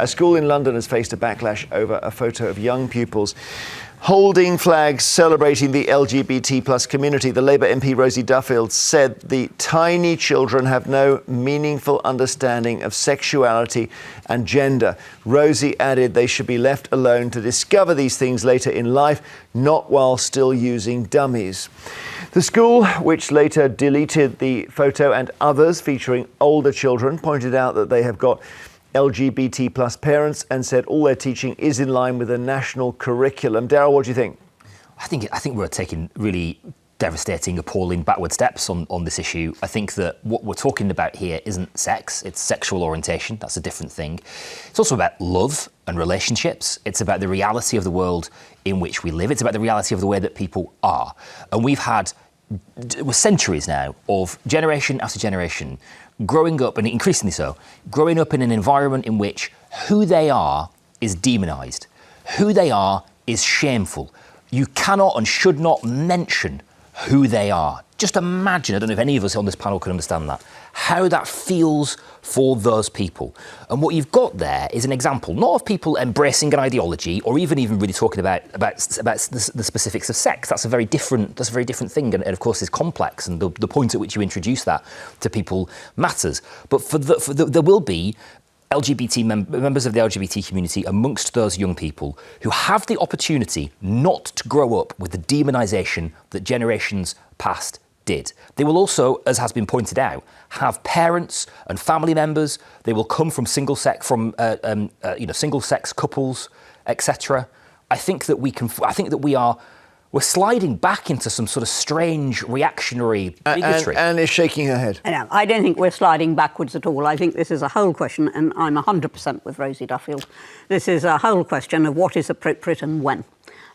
A school in London has faced a backlash over a photo of young pupils holding flags celebrating the LGBT plus community. The Labour MP Rosie Duffield said the tiny children have no meaningful understanding of sexuality and gender. Rosie added they should be left alone to discover these things later in life, not while still using dummies. The school, which later deleted the photo and others featuring older children, pointed out that they have got LGBT plus parents and said all their teaching is in line with the national curriculum. Darryl, what do you think? I think we're taking really devastating, appalling backward steps on this issue. I think that what we're talking about here isn't sex, it's sexual orientation. That's a different thing. It's also about love and relationships. It's about the reality of the world in which we live. It's about the reality of the way that people are. And we've had centuries now of generation after generation growing up, and increasingly so, growing up in an environment in which who they are is demonised. Who they are is shameful. You cannot and should not mention who they are. Just imagine, I don't know if any of us on this panel can understand that, how that feels for those people. And what you've got there is an example, not of people embracing an ideology or even really talking about the specifics of sex. That's a very different thing, and of course is complex, and the point at which you introduce that to people matters. But there will be LGBT members of the LGBT community amongst those young people who have the opportunity not to grow up with the demonisation that generations past did. They will also, as has been pointed out, have parents and family members. They will come from single sex couples, etc. I think that we're sliding back into some sort of strange reactionary bigotry. Anne is shaking her head. I don't think we're sliding backwards at all. I think this is a whole question, and I'm 100% with Rosie Duffield. This is a whole question of what is appropriate and when.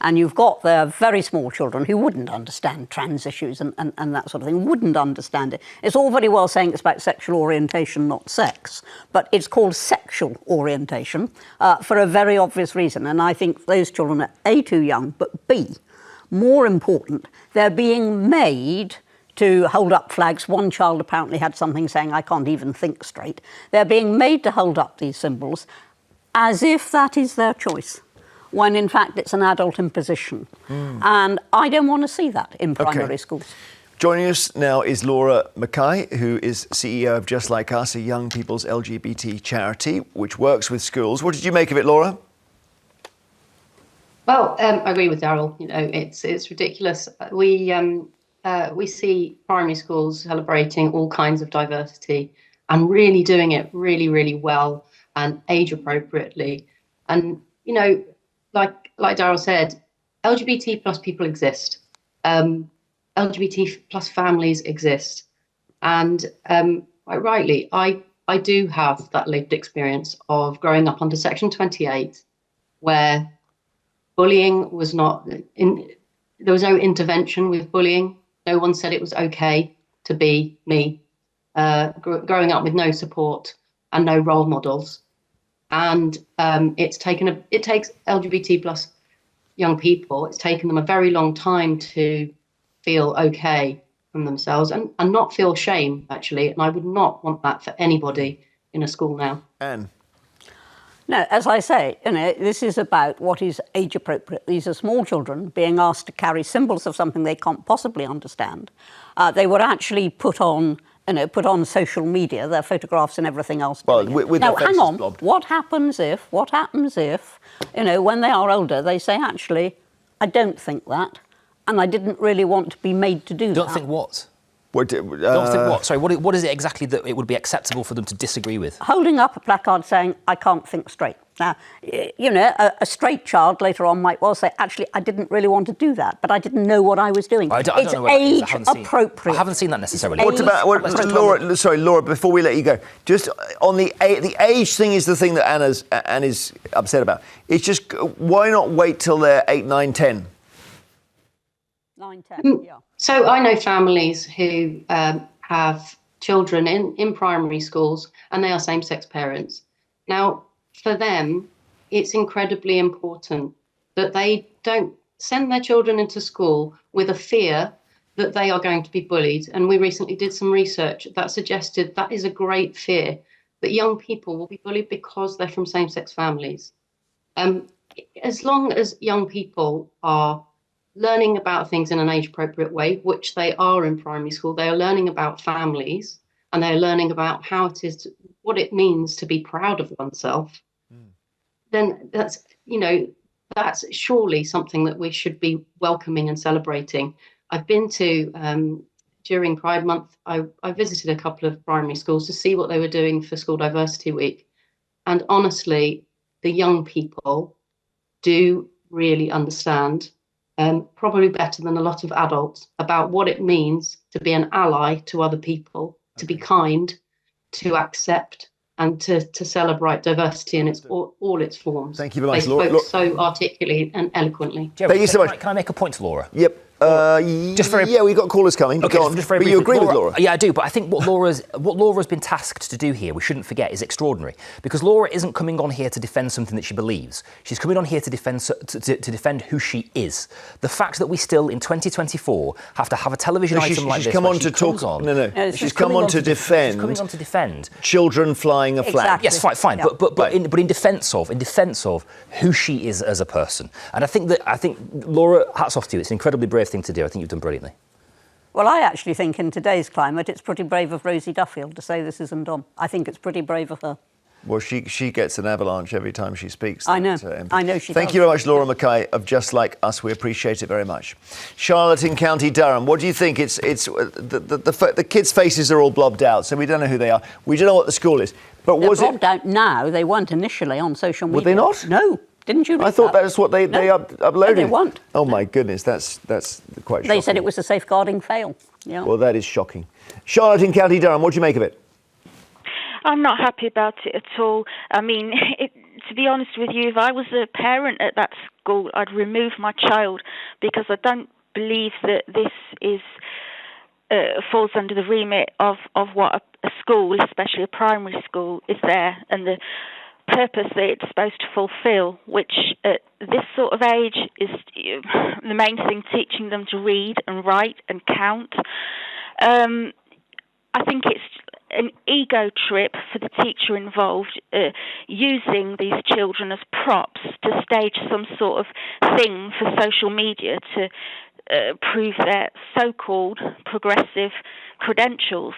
And you've got the very small children who wouldn't understand trans issues and that sort of thing, wouldn't understand it. It's all very well saying it's about sexual orientation, not sex, but it's called sexual orientation for a very obvious reason. And I think those children are A, too young, but B, more important, they're being made to hold up flags. One child apparently had something saying, I can't even think straight. They're being made to hold up these symbols as if that is their choice, when in fact it's an adult imposition. And I don't want to see that in primary schools. Joining us now is Laura Mackay, who is CEO of Just Like Us, a young people's LGBT charity, which works with schools. What did you make of it, Laura? Well, I agree with Darryl. You know, it's ridiculous. We see primary schools celebrating all kinds of diversity and really doing it really, really well and age appropriately. And you know, like Darryl said, LGBT plus people exist. LGBT plus families exist, and quite rightly, I do have that lived experience of growing up under Section 28, where bullying was not there was no intervention with bullying. No one said it was okay to be me. Growing up with no support and no role models, and it takes LGBT plus young people. It's taken them a very long time to feel okay from themselves and not feel shame, actually. And I would not want that for anybody in a school now. Anne. No, as I say, you know, this is about what is age appropriate. These are small children being asked to carry symbols of something they can't possibly understand. They were actually put on social media, their photographs and everything else. Well, with now, their hang on. blobbed. What happens if, you know, when they are older, they say, actually, I don't think that, and I didn't really want to be made to do that. Don't think what? Don't think what? Sorry, what is it exactly that it would be acceptable for them to disagree with? Holding up a placard saying, I can't think straight. Now, you know, a straight child later on might well say, actually, I didn't really want to do that, but I didn't know what I was doing. It's age appropriate. I haven't seen that necessarily. What about, Laura, before we let you go, just on the age thing is the thing that Anne is upset about. It's just, why not wait till they're 8, 9, 10? 9, 10, yeah. So I know families who have children in primary schools and they are same-sex parents. Now, for them, it's incredibly important that they don't send their children into school with a fear that they are going to be bullied. And we recently did some research that suggested that is a great fear, but young people will be bullied because they're from same-sex families. As long as young people are learning about things in an age-appropriate way, which they are in primary school, they are learning about families, and they're learning about how it is, what it means to be proud of oneself, then that's surely something that we should be welcoming and celebrating. I've been to, during Pride Month, I visited a couple of primary schools to see what they were doing for School Diversity Week. And honestly, the young people do really understand, probably better than a lot of adults, about what it means to be an ally to other people, to be kind, to accept, and to celebrate diversity in its all its forms. Thank you very much, they Laura. spoke so articulately and eloquently. Thank you so much. Can I make a point to Laura? Yep. Yeah, we've got callers coming. Okay, Go on. just very But briefly. you agree with Laura? Yeah, I do. But I think what Laura's been tasked to do here, we shouldn't forget, is extraordinary. Because Laura isn't coming on here to defend something that she believes. She's coming on here to defend who she is. The fact that we still, in 2024, have to have a television item like this. She's come on to talk. No. She's come on to defend. She's coming on to defend children flying a flag. Exactly. Yes, fine. Yeah. But in defence of who she is as a person. And I think Laura, hats off to you. It's an incredibly brave thing to do. I think you've done brilliantly. Well, I actually think in today's climate, it's pretty brave of Rosie Duffield to say this isn't on. I think it's pretty brave of her. Well, she gets an avalanche every time she speaks. I know. I know she does. Thank you very much, Laura Mackay of Just Like Us. We appreciate it very much. Charlotte in County Durham, what do you think? It's the kids' faces are all blobbed out, so we don't know who they are. We don't know what the school is. But They're was blobbed out now. They weren't initially on social media. Were they not? No. Didn't you read I thought that? that's what they uploaded. No, they weren't. Oh my goodness, that's quite shocking. They said it was a safeguarding fail. Yeah. Well, that is shocking. Charlotte in County Durham, what do you make of it? I'm not happy about it at all. I mean, to be honest with you, if I was a parent at that school, I'd remove my child, because I don't believe that this is falls under the remit of what a school, especially a primary school, is there, and the purpose that it's supposed to fulfill, which at this sort of age is the main thing, teaching them to read and write and count. I think it's an ego trip for the teacher involved, using these children as props to stage some sort of thing for social media to prove their so-called progressive credentials.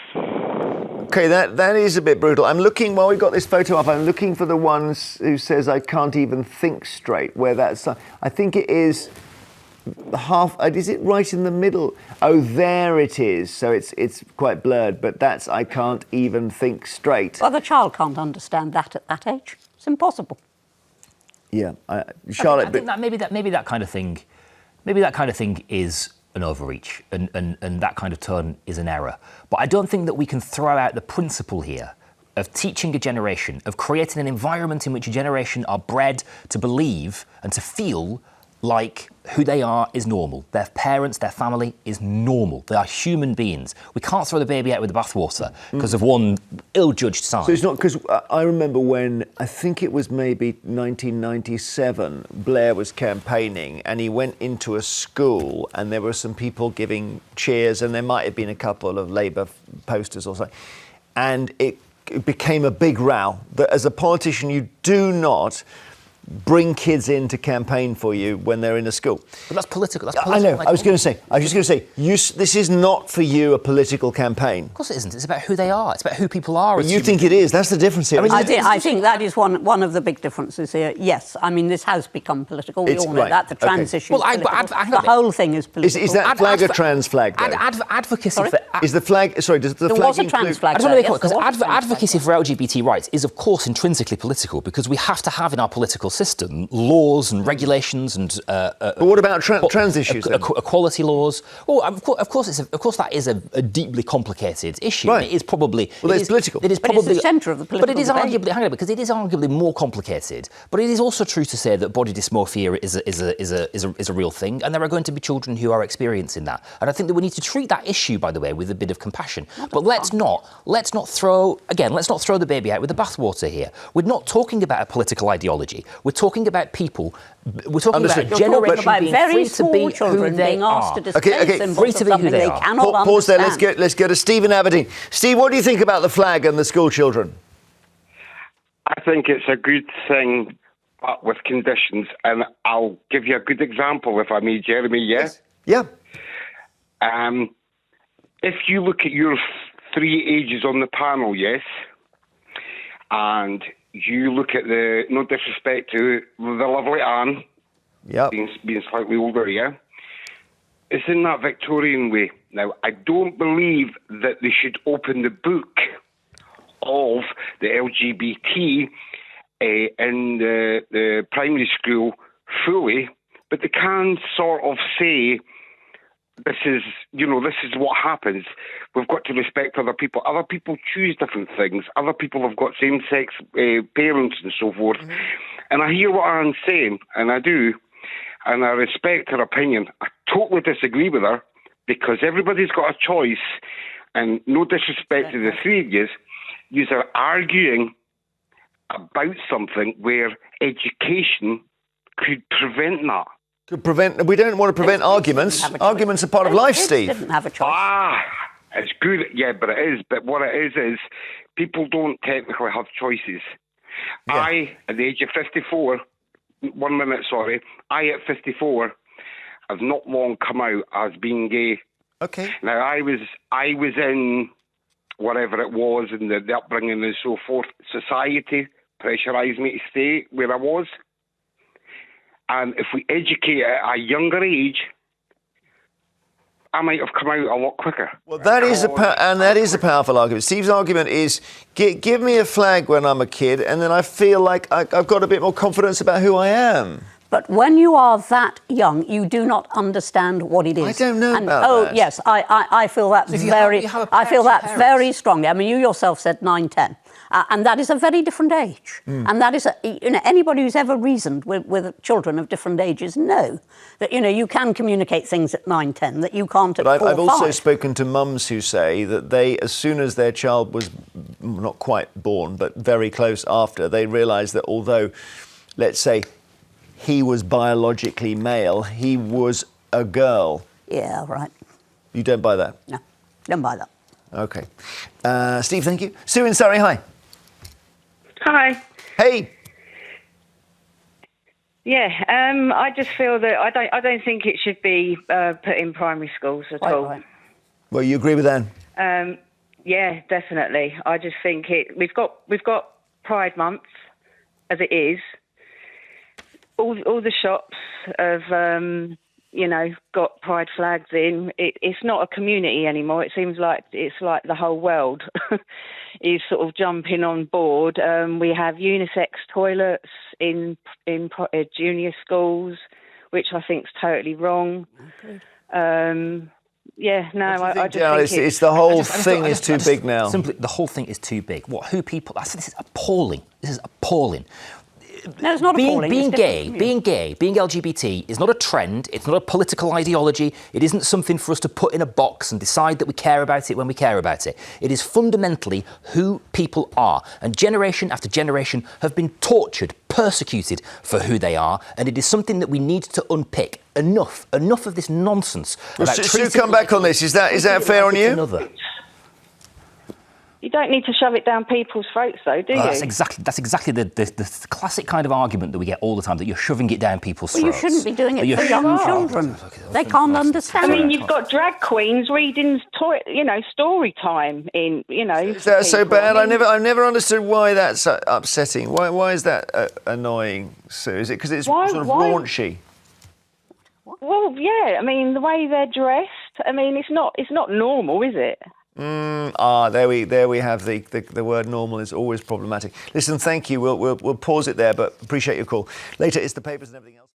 Okay, that is a bit brutal. I'm looking, while we've got this photo up, I'm looking for the ones who says I can't even think straight, where that's, I think it is half, is it right in the middle? Oh, there it is. So it's quite blurred, but that's I can't even think straight. Well, the child can't understand that at that age. It's impossible. Yeah, Charlotte. I think that maybe that kind of thing is an overreach, and that kind of tone is an error. But I don't think that we can throw out the principle here of teaching a generation, of creating an environment in which a generation are bred to believe and to feel like who they are is normal. Their parents, their family is normal. They are human beings. We can't throw the baby out with the bathwater because of one ill-judged sign. So it's not, because I remember when, I think it was maybe 1997, Blair was campaigning and he went into a school and there were some people giving cheers and there might have been a couple of Labour posters or something. And it became a big row that as a politician you do not bring kids in to campaign for you when they're in a school. But that's political. I know. I was just going to say, this is not for you a political campaign. Of course it isn't. It's about who they are. It's about who people are. But you think it is. That's the difference here. I think that is one of the big differences here. Yes, I mean, this has become political. We all know that. The trans issue is political. The whole thing is political. Is that flag a trans flag, though? Advocacy for... Is the flag... Sorry, does the flag was a trans flag. I don't know what they call it, because advocacy for LGBT rights is, of course, intrinsically political, because we have to have in our political system laws and regulations and... but what about trans issues, then? Equality laws. Oh, of course that is a deeply complicated issue. Right. It is probably... Well, it's political. But it's the centre of the political But it is arguably... Hang on, because it is arguably more complicated. But it is also true to say that body dysmorphia is a real thing, and there are going to be children who are experiencing that. And I think that we need to treat that issue, by the way, with a bit of compassion. But let's not throw the baby out with the bathwater here. We're not talking about a political ideology. We're talking about people. We're talking about a generation being free to be who they are. Free to be who they are. Pause there. Let's go to Steve in Aberdeen. Steve, what do you think about the flag and the school children? I think it's a good thing, but with conditions. And I'll give you a good example, if I may, Jeremy, yeah? Yeah. If you look at your three ages on the panel, yes, and you look at the, no disrespect to the lovely Anne, Yeah. being slightly older, yeah, it's in that Victorian way. Now, I don't believe that they should open the book of the LGBT in the primary school fully, but they can sort of say, this is what happens. We've got to respect other people. Other people choose different things. Other people have got same-sex parents and so forth. Mm-hmm. And I hear what Anne's saying, and I do, and I respect her opinion. I totally disagree with her, because everybody's got a choice, and no disrespect to the three of you, you are arguing about something where education could prevent that. We don't want to prevent arguments. Arguments are part of life, Steve. Didn't have a choice. It's good, yeah, but it is. But what it is people don't technically have choices. Yeah. I, at the age of 54, 1 minute, sorry, I at 54 have not long come out as being gay. Okay. Now, I was in whatever it was, in the upbringing and so forth. Society pressurised me to stay where I was. And if we educate at a younger age, I might have come out a lot quicker. Well, that is a powerful argument. Steve's argument is, give me a flag when I'm a kid, and then I feel like I've got a bit more confidence about who I am. But when you are that young, you do not understand what it is. I don't know about that. Oh, yes, I feel that very strongly. I mean, you yourself said 9, 10. And that is a very different age. And that is, anybody who's ever reasoned with children of different ages know that, you can communicate things at 9, 10 that you can't at 4, 5. I've also spoken to mums who say that they, as soon as their child was not quite born, but very close after, they realised that although, let's say, he was biologically male, he was a girl. Yeah, right. You don't buy that? No, don't buy that. Okay. Steve, thank you. Sue in Surrey, hi. Hi. Hey. Yeah, I just feel that I don't think it should be put in primary schools at all. Right. Well, you agree with Anne? Yeah, definitely. I just think we've got Pride Month as it is. All the shops have got pride flags in. It's not a community anymore. It seems like it's like the whole world is sort of jumping on board. We have unisex toilets in junior schools, which I think is totally wrong. Okay. I just think it's the whole thing is too big now. Simply, the whole thing is too big. Who people? This is appalling. This is appalling. No, it's not appalling. Being gay, being LGBT is not a trend. It's not a political ideology. It isn't something for us to put in a box and decide that we care about it when we care about it. It is fundamentally who people are. And generation after generation have been tortured, persecuted for who they are. And it is something that we need to unpick. Enough of this nonsense. Sue, come back on this. Is that fair on you? Another. You don't need to shove it down people's throats, though, do you? That's exactly the classic kind of argument that we get all the time, that you're shoving it down people's throats. Well, you shouldn't be doing it for young children. They can't understand. I mean, you've got drag queens reading, story time in, Is that so bad? I never understood why that's upsetting. Why is that annoying, Sue? Is it because it's sort of raunchy? Well, yeah. I mean, the way they're dressed. I mean, it's not normal, is it? There we have the word normal is always problematic. Listen, thank you. We'll pause it there, but appreciate your call. Later, it's the papers and everything else.